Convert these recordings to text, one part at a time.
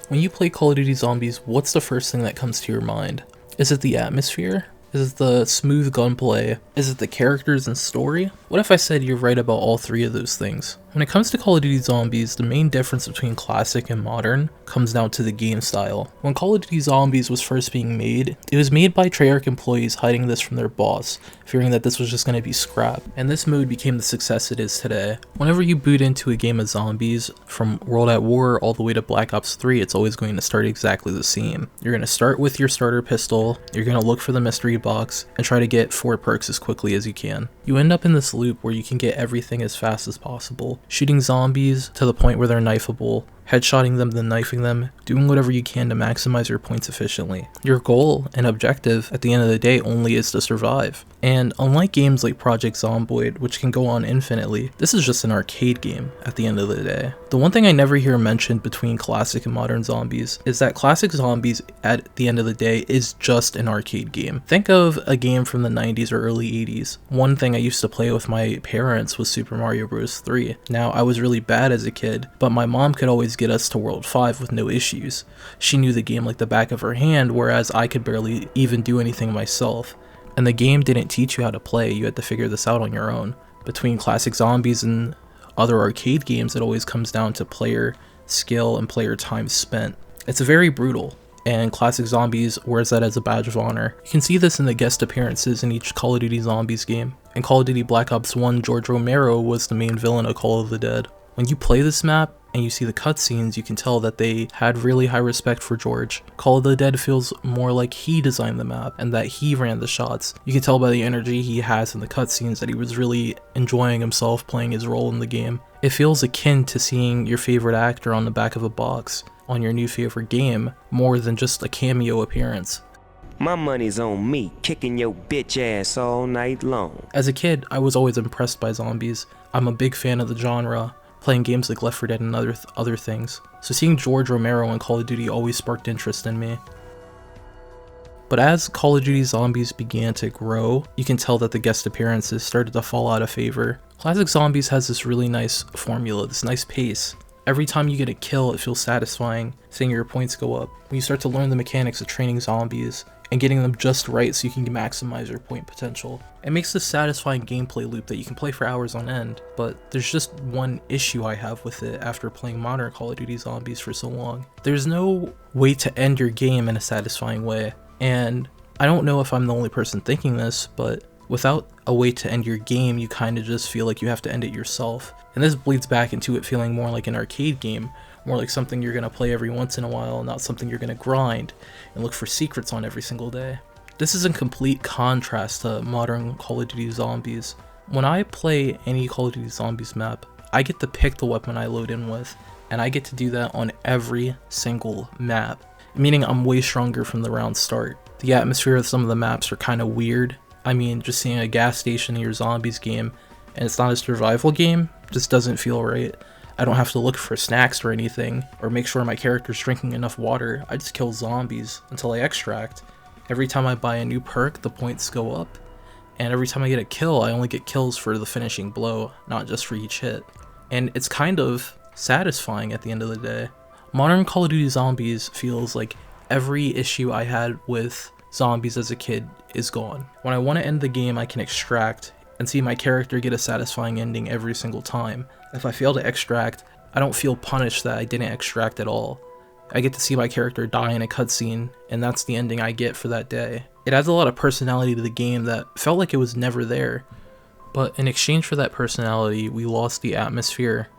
When you play Call of Duty Zombies, what's the first thing that comes to your mind? Is it the atmosphere? Is it the smooth gunplay? Is it the characters and story? What if I said you're right about all three of those things? When it comes to Call of Duty Zombies, the main difference between classic and modern comes down to the game style. When Call of Duty Zombies was first being made, it was made by Treyarch employees hiding this from their boss, fearing that this was just going to be scrap, and this mode became the success it is today. Whenever you boot into a game of zombies, from World at War all the way to Black Ops 3, it's always going to start exactly the same. You're going to start with your starter pistol, you're going to look for the mystery box, and try to get 4 perks as quickly as you can. You end up in this loop where you can get everything as fast as possible, shooting zombies to the point where they're knifeable, headshotting them, then knifing them, doing whatever you can to maximize your points efficiently. Your goal and objective at the end of the day only is to survive. And unlike games like Project Zomboid, which can go on infinitely, this is just an arcade game at the end of the day. The one thing I never hear mentioned between classic and modern zombies is that classic zombies at the end of the day is just an arcade game. Think of a game from the 90s or early 80s. One thing I used to play with my parents was Super Mario Bros. 3. Now, I was really bad as a kid, but my mom could always get us to World 5 with no issues. She knew the game like the back of her hand, whereas I could barely even do anything myself. And the game didn't teach you how to play, you had to figure this out on your own. Between classic zombies and other arcade games, it always comes down to player skill and player time spent. It's very brutal, and classic zombies wears that as a badge of honor. You can see this in the guest appearances in each Call of Duty Zombies game. In Call of Duty Black Ops 1, George Romero was the main villain of Call of the Dead. When you play this map, and you see the cutscenes, you can tell that they had really high respect for George. Call of the Dead feels more like he designed the map and that he ran the shots. You can tell by the energy he has in the cutscenes that he was really enjoying himself playing his role in the game. It feels akin to seeing your favorite actor on the back of a box on your new favorite game, more than just a cameo appearance. My money's on me, kicking your bitch ass all night long. As a kid, I was always impressed by zombies. I'm a big fan of the genre, playing games like Left 4 Dead and other things. So seeing George Romero in Call of Duty always sparked interest in me. But as Call of Duty Zombies began to grow, you can tell that the guest appearances started to fall out of favor. Classic Zombies has this really nice formula, this nice pace. Every time you get a kill, it feels satisfying, seeing your points go up. When you start to learn the mechanics of training zombies, and getting them just right so you can maximize your point potential. It makes this satisfying gameplay loop that you can play for hours on end, but there's just one issue I have with it after playing modern Call of Duty Zombies for so long. There's no way to end your game in a satisfying way, and I don't know if I'm the only person thinking this, but without a way to end your game, you kind of just feel like you have to end it yourself. And this bleeds back into it feeling more like an arcade game, more like something you're going to play every once in a while, not something you're going to grind and look for secrets on every single day. This is in complete contrast to modern Call of Duty Zombies. When I play any Call of Duty Zombies map, I get to pick the weapon I load in with, and I get to do that on every single map, meaning I'm way stronger from the round start. The atmosphere of some of the maps are kind of weird. I mean, just seeing a gas station in your Zombies game, and it's not a survival game, just doesn't feel right. I don't have to look for snacks or anything, or make sure my character's drinking enough water. I just kill zombies until I extract. Every time I buy a new perk, the points go up, and every time I get a kill, I only get kills for the finishing blow, not just for each hit. And it's kind of satisfying at the end of the day. Modern Call of Duty Zombies feels like every issue I had with zombies as a kid is gone. When I want to end the game, I can extract and see my character get a satisfying ending every single time. If I fail to extract, I don't feel punished that I didn't extract at all. I get to see my character die in a cutscene, and that's the ending I get for that day. It adds a lot of personality to the game that felt like it was never there. But in exchange for that personality, we lost the atmosphere.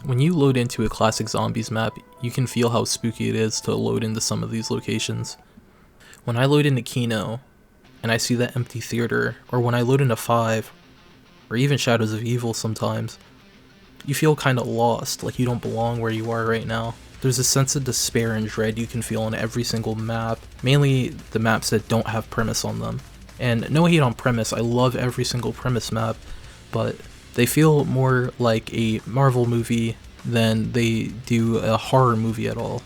When you load into a classic Zombies map, you can feel how spooky it is to load into some of these locations. When I load into Kino, and I see that empty theater, or when I load into 5, or even Shadows of Evil sometimes, you feel kind of lost, like you don't belong where you are right now. There's a sense of despair and dread you can feel on every single map, mainly the maps that don't have premise on them. And no hate on premise, I love every single premise map, but they feel more like a Marvel movie than they do a horror movie at all.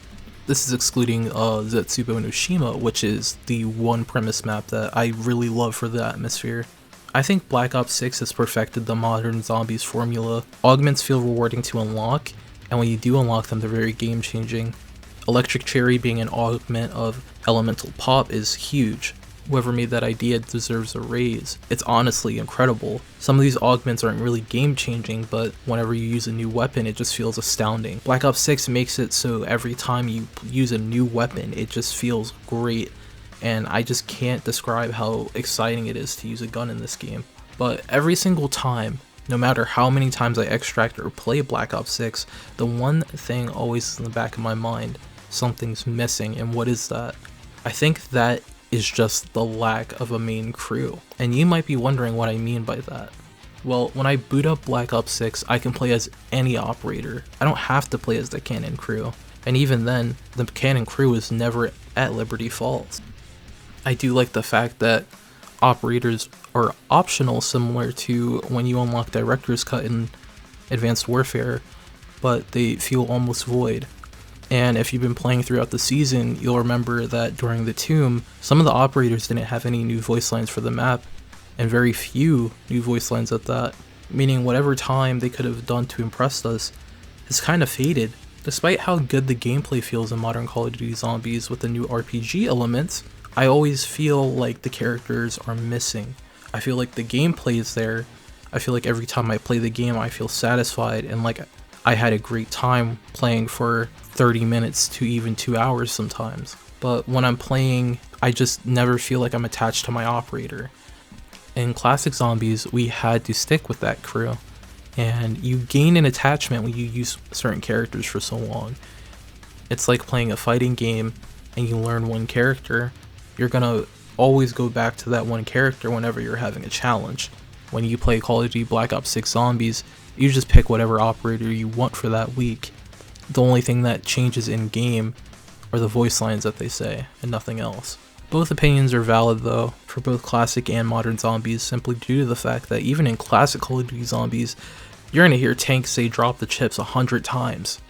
This is excluding Zetsubo no Shima, which is the one premise map that I really love for the atmosphere. I think Black Ops 6 has perfected the modern zombies formula. Augments feel rewarding to unlock, and when you do unlock them, they're very game-changing. Electric Cherry being an augment of Elemental Pop is huge. Whoever made that idea deserves a raise. It's honestly incredible. Some of these augments aren't really game changing, but whenever you use a new weapon, it just feels astounding. Black Ops 6 makes it so every time you use a new weapon, it just feels great. And I just can't describe how exciting it is to use a gun in this game. But every single time, no matter how many times I extract or play Black Ops 6, the one thing always is in the back of my mind: something's missing. And what is that? I think that is just the lack of a main crew. And you might be wondering what I mean by that. Well, when I boot up Black Ops 6, I can play as any operator. I don't have to play as the cannon crew. And even then, the cannon crew is never at Liberty Falls. I do like the fact that operators are optional, similar to when you unlock Director's Cut in Advanced Warfare, but they feel almost void. And if you've been playing throughout the season, you'll remember that during the Tomb, some of the operators didn't have any new voice lines for the map, and very few new voice lines at that, meaning whatever time they could have done to impress us has kind of faded. Despite how good the gameplay feels in modern Call of Duty Zombies with the new RPG elements, I always feel like the characters are missing. I feel like the gameplay is there. I feel like every time I play the game, I feel satisfied and like I had a great time playing for 30 minutes to even 2 hours sometimes. But when I'm playing, I just never feel like I'm attached to my operator. In Classic Zombies, we had to stick with that crew, and you gain an attachment when you use certain characters for so long. It's like playing a fighting game and you learn one character. You're gonna always go back to that one character whenever you're having a challenge. When you play Call of Duty Black Ops 6 Zombies, you just pick whatever operator you want for that week. The only thing that changes in game are the voice lines that they say, and nothing else. Both opinions are valid though, for both classic and modern zombies, simply due to the fact that even in classic Call of Duty Zombies, you're gonna hear Tank say drop the chips 100 times.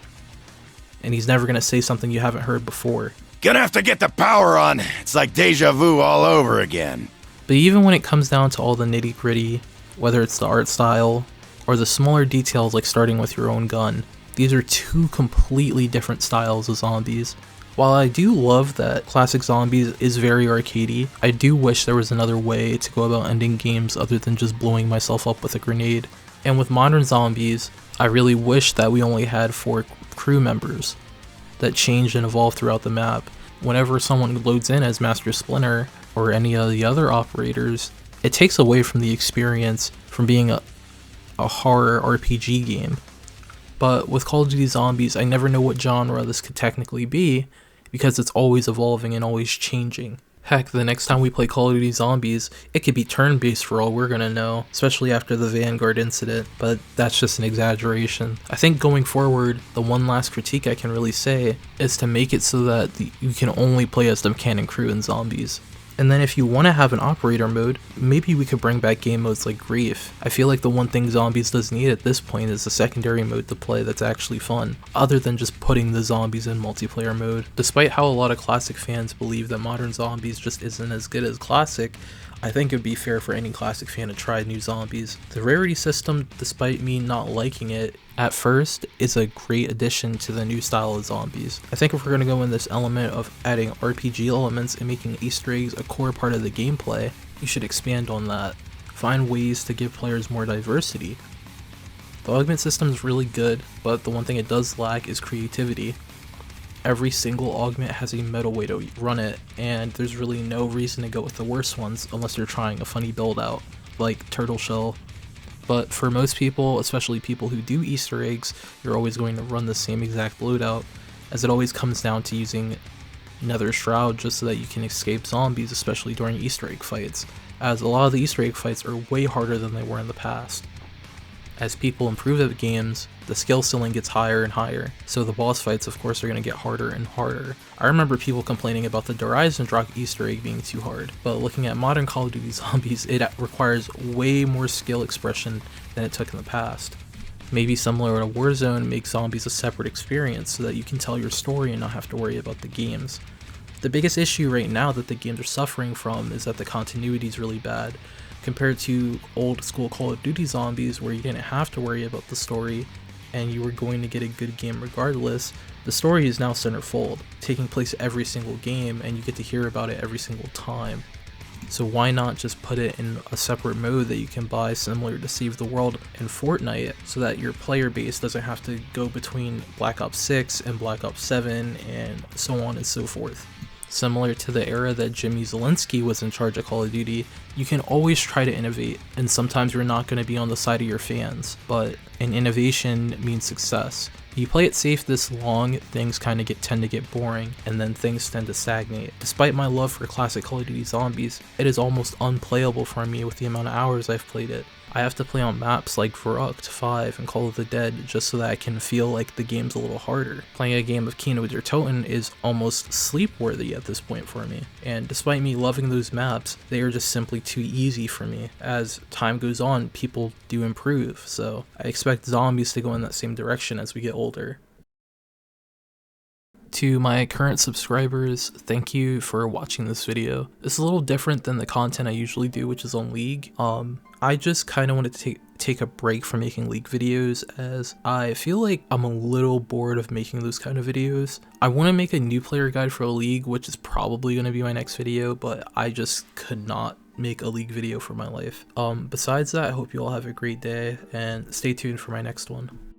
And he's never gonna say something you haven't heard before. Gonna have to get the power on. It's like deja vu all over again. But even when it comes down to all the nitty gritty, whether it's the art style, or the smaller details like starting with your own gun, these are two completely different styles of zombies. While I do love that Classic Zombies is very arcadey, I do wish there was another way to go about ending games other than just blowing myself up with a grenade. And with modern zombies, I really wish that we only had 4 crew members that changed and evolved throughout the map. Whenever someone loads in as Master Splinter or any of the other operators, it takes away from the experience from being a horror RPG game. But with Call of Duty Zombies, I never know what genre this could technically be, because it's always evolving and always changing. Heck, the next time we play Call of Duty Zombies, it could be turn-based for all we're gonna know, especially after the Vanguard incident, but that's just an exaggeration. I think going forward, the one last critique I can really say is to make it so that you can only play as the cannon crew in Zombies. And then if you want to have an operator mode, maybe we could bring back game modes like Grief. I feel like the one thing Zombies does need at this point is a secondary mode to play that's actually fun, other than just putting the zombies in multiplayer mode. Despite how a lot of classic fans believe that modern Zombies just isn't as good as classic, I think it would be fair for any classic fan to try new Zombies. The rarity system, despite me not liking it at first, is a great addition to the new style of Zombies. I think if we're going to go in this element of adding RPG elements and making Easter eggs a core part of the gameplay, you should expand on that. Find ways to give players more diversity. The augment system is really good, but the one thing it does lack is creativity. Every single augment has a meta way to run it, and there's really no reason to go with the worst ones unless you're trying a funny build out, like Turtle Shell. But for most people, especially people who do Easter eggs, you're always going to run the same exact loadout, as it always comes down to using Nether Shroud just so that you can escape zombies, especially during Easter egg fights, as a lot of the Easter egg fights are way harder than they were in the past. As people improve the games, the skill ceiling gets higher and higher, so the boss fights of course are going to get harder and harder. I remember people complaining about the Horizon Rock Easter egg being too hard, but looking at modern Call of Duty Zombies, it requires way more skill expression than it took in the past. Maybe similar to Warzone, make zombies a separate experience so that you can tell your story and not have to worry about the games. The biggest issue right now that the games are suffering from is that the continuity is really bad, compared to old school Call of Duty Zombies where you didn't have to worry about the story and you were going to get a good game regardless, the story is now centerfold, taking place every single game, and you get to hear about it every single time. So why not just put it in a separate mode that you can buy, similar to Save the World and Fortnite, so that your player base doesn't have to go between Black Ops 6 and Black Ops 7 and so on and so forth. Similar to the era that Jimmy Zelensky was in charge of Call of Duty, you can always try to innovate, and sometimes you're not going to be on the side of your fans, but an innovation means success. You play it safe this long, things tend to get boring, and then things tend to stagnate. Despite my love for classic Call of Duty Zombies, it is almost unplayable for me with the amount of hours I've played it. I have to play on maps like Verrucht, 5, and Call of the Dead just so that I can feel like the game's a little harder. Playing a game of Kino der Toten is almost sleep-worthy at this point for me, and despite me loving those maps, they are just simply too easy for me. As time goes on, people do improve, so I expect zombies to go in that same direction as we get older. To my current subscribers, thank you for watching this video. It's a little different than the content I usually do, which is on League. I just kind of wanted to take a break from making League videos, as I feel like I'm a little bored of making those kind of videos. I want to make a new player guide for a League, which is probably going to be my next video, but I just could not make a League video for my life. Besides that, I hope you all have a great day, and stay tuned for my next one.